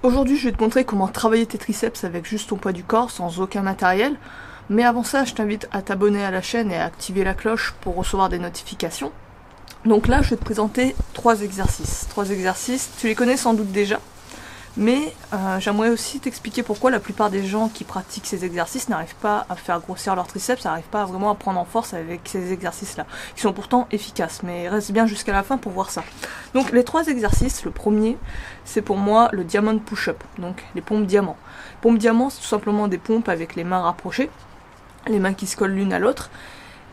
Aujourd'hui, je vais te montrer comment travailler tes triceps avec juste ton poids du corps, sans aucun matériel. Mais avant ça, je t'invite à t'abonner à la chaîne et à activer la cloche pour recevoir des notifications. Donc là, je vais te présenter trois exercices. Trois exercices, tu les connais sans doute déjà. Mais j'aimerais aussi t'expliquer pourquoi la plupart des gens qui pratiquent ces exercices n'arrivent pas à faire grossir leurs triceps, n'arrivent pas vraiment à prendre en force avec ces exercices-là, qui sont pourtant efficaces. Mais reste bien jusqu'à la fin pour voir ça. Donc les trois exercices, le premier, c'est pour moi le diamond push-up, donc les pompes diamants. Pompes diamants, c'est tout simplement des pompes avec les mains rapprochées, les mains qui se collent l'une à l'autre.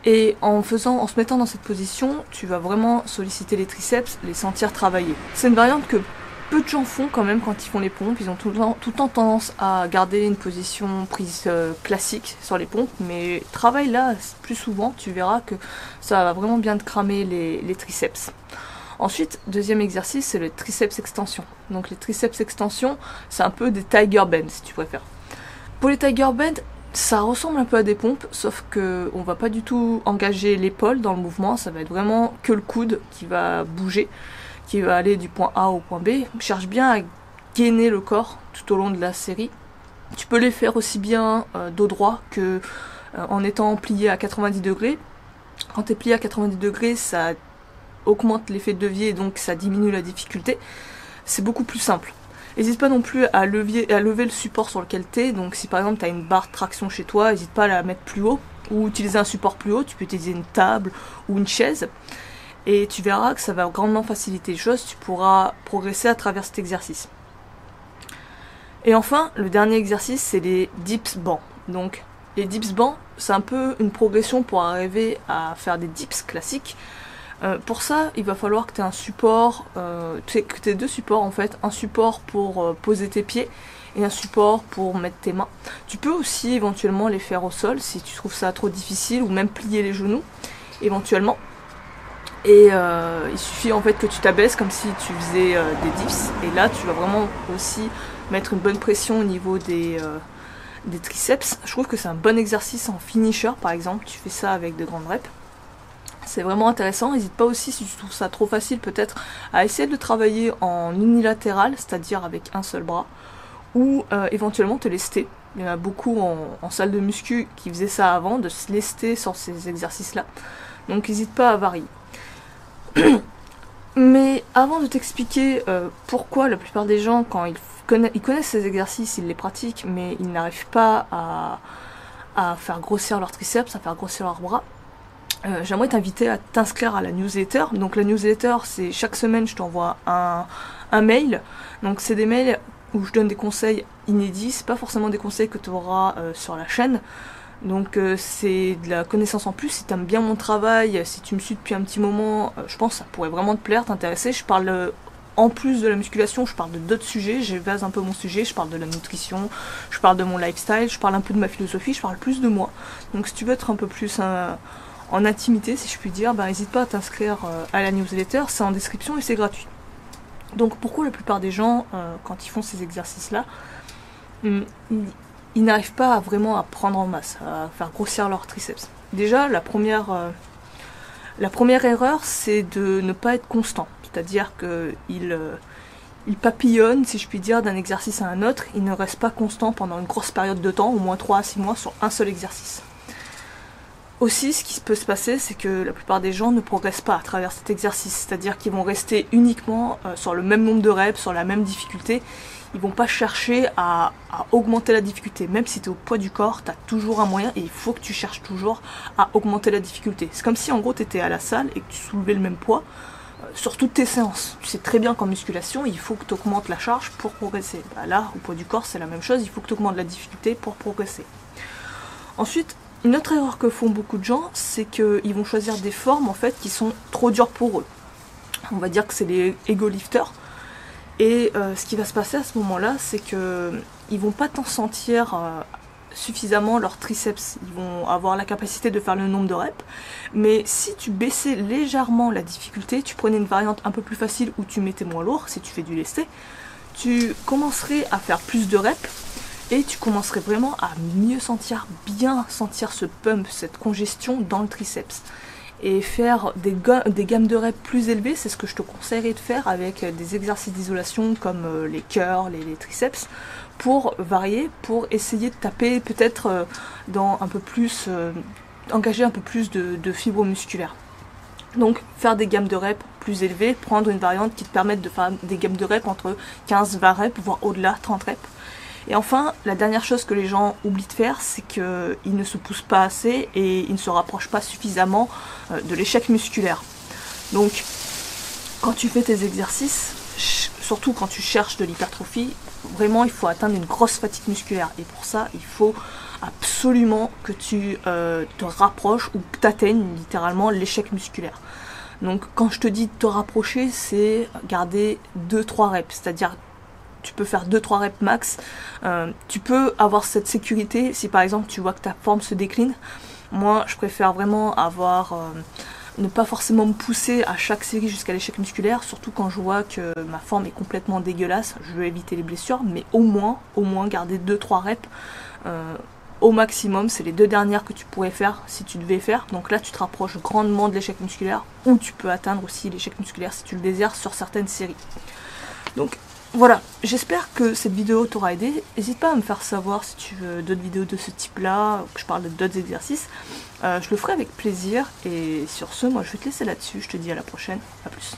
Et en se mettant dans cette position, tu vas vraiment solliciter les triceps, les sentir travailler. C'est une variante que peu de gens font quand même quand ils font les pompes. Ils ont tout le temps tendance à garder une position prise classique sur les pompes, mais travaille là plus souvent, tu verras que ça va vraiment bien te cramer les triceps. Ensuite, deuxième exercice, c'est le triceps extension. Donc les triceps extension, c'est un peu des tiger bends si tu préfères. Pour les tiger bends, ça ressemble un peu à des pompes, sauf que on va pas du tout engager l'épaule dans le mouvement, ça va être vraiment que le coude qui va bouger, qui va aller du point A au point B. Cherche bien à gainer le corps tout au long de la série. Tu peux les faire aussi bien dos droit que en étant plié à 90 degrés. Quand tu es plié à 90 degrés, ça augmente l'effet de levier, donc ça diminue la difficulté. C'est beaucoup plus simple. N'hésite pas non plus à lever le support sur lequel tu es. Donc si par exemple tu as une barre de traction chez toi, n'hésite pas à la mettre plus haut ou utiliser un support plus haut. Tu peux utiliser une table ou une chaise. Et tu verras que ça va grandement faciliter les choses, tu pourras progresser à travers cet exercice. Et enfin, le dernier exercice, c'est les dips bancs. Donc, les dips bancs, c'est un peu une progression pour arriver à faire des dips classiques. Pour ça, il va falloir que tu aies un support, que tu aies deux supports en fait. Un support pour poser tes pieds et un support pour mettre tes mains. Tu peux aussi éventuellement les faire au sol si tu trouves ça trop difficile, ou même plier les genoux, éventuellement. Et il suffit en fait que tu t'abaisses comme si tu faisais des dips, et là tu vas vraiment aussi mettre une bonne pression au niveau des triceps. Je trouve que c'est un bon exercice en finisher par exemple, tu fais ça avec de grandes reps. C'est vraiment intéressant. N'hésite pas aussi, si tu trouves ça trop facile peut-être, à essayer de travailler en unilatéral, c'est-à-dire avec un seul bras, ou éventuellement te lester. Il y en a beaucoup en salle de muscu qui faisaient ça avant, de se lester sur ces exercices-là. Donc n'hésite pas à varier. Mais avant de t'expliquer pourquoi la plupart des gens, quand ils connaissent ces exercices, ils les pratiquent, mais ils n'arrivent pas à faire grossir leurs triceps, à faire grossir leurs bras, j'aimerais t'inviter à t'inscrire à la newsletter. Donc la newsletter, c'est chaque semaine je t'envoie un mail. Donc c'est des mails où je donne des conseils inédits, c'est pas forcément des conseils que tu auras sur la chaîne. Donc c'est de la connaissance en plus. Si tu aimes bien mon travail, si tu me suis depuis un petit moment, je pense que ça pourrait vraiment te plaire, t'intéresser. Je parle, en plus de la musculation, je parle de d'autres sujets, j'évase un peu mon sujet, je parle de la nutrition, je parle de mon lifestyle, je parle un peu de ma philosophie, je parle plus de moi. Donc si tu veux être un peu plus en intimité, si je puis dire, n'hésite pas à t'inscrire à la newsletter, c'est en description et c'est gratuit. Donc pourquoi la plupart des gens, quand ils font ces exercices-là, ils n'arrivent pas vraiment à prendre en masse, à faire grossir leurs triceps. Déjà, la première erreur, c'est de ne pas être constant. C'est-à-dire qu'ils papillonnent, si je puis dire, d'un exercice à un autre. Ils ne restent pas constants pendant une grosse période de temps, au moins 3 à 6 mois, sur un seul exercice. Aussi, ce qui peut se passer, c'est que la plupart des gens ne progressent pas à travers cet exercice. C'est-à-dire qu'ils vont rester uniquement sur le même nombre de reps, sur la même difficulté. Ils vont pas chercher à augmenter la difficulté. Même si tu es au poids du corps, tu as toujours un moyen, et il faut que tu cherches toujours à augmenter la difficulté. C'est comme si en gros tu étais à la salle et que tu soulevais le même poids sur toutes tes séances. Tu sais très bien qu'en musculation, il faut que tu augmentes la charge pour progresser. Là, au poids du corps, c'est la même chose, il faut que tu augmentes la difficulté pour progresser. Ensuite, une autre erreur que font beaucoup de gens, c'est qu'ils vont choisir des formes en fait qui sont trop dures pour eux. On va dire que c'est les ego lifters. Et ce qui va se passer à ce moment-là, c'est qu'ils vont pas t'en sentir suffisamment leurs triceps. Ils vont avoir la capacité de faire le nombre de reps. Mais si tu baissais légèrement la difficulté, tu prenais une variante un peu plus facile où tu mettais moins lourd, si tu fais du lesté, tu commencerais à faire plus de reps et tu commencerais vraiment à mieux sentir, bien sentir ce pump, cette congestion dans le triceps. et faire des gammes de reps plus élevées, c'est ce que je te conseillerais de faire avec des exercices d'isolation comme les curls, les triceps, pour varier, pour essayer de taper peut-être dans un peu plus, engager un peu plus de fibres musculaires. Donc faire des gammes de reps plus élevées, prendre une variante qui te permette de faire des gammes de reps entre 15-20 reps, voire au-delà, 30 reps. Et enfin, la dernière chose que les gens oublient de faire, c'est qu'ils ne se poussent pas assez et ils ne se rapprochent pas suffisamment de l'échec musculaire. Donc, quand tu fais tes exercices, surtout quand tu cherches de l'hypertrophie, vraiment il faut atteindre une grosse fatigue musculaire. Et pour ça, il faut absolument que tu te rapproches ou que tu atteignes littéralement l'échec musculaire. Donc quand je te dis de te rapprocher, c'est garder 2-3 reps, c'est-à-dire tu peux faire 2-3 reps max. Tu peux avoir cette sécurité si par exemple tu vois que ta forme se décline. Moi je préfère vraiment avoir ne pas forcément me pousser à chaque série jusqu'à l'échec musculaire, surtout quand je vois que ma forme est complètement dégueulasse. Je veux éviter les blessures, mais au moins garder 2-3 reps au maximum. C'est les 2 dernières que tu pourrais faire si tu devais faire. Donc là tu te rapproches grandement de l'échec musculaire, ou tu peux atteindre aussi l'échec musculaire si tu le désires sur certaines séries. Donc voilà, j'espère que cette vidéo t'aura aidé. N'hésite pas à me faire savoir si tu veux d'autres vidéos de ce type-là, que je parle d'autres exercices. Je le ferai avec plaisir. Et sur ce, moi je vais te laisser là-dessus. Je te dis à la prochaine. À plus.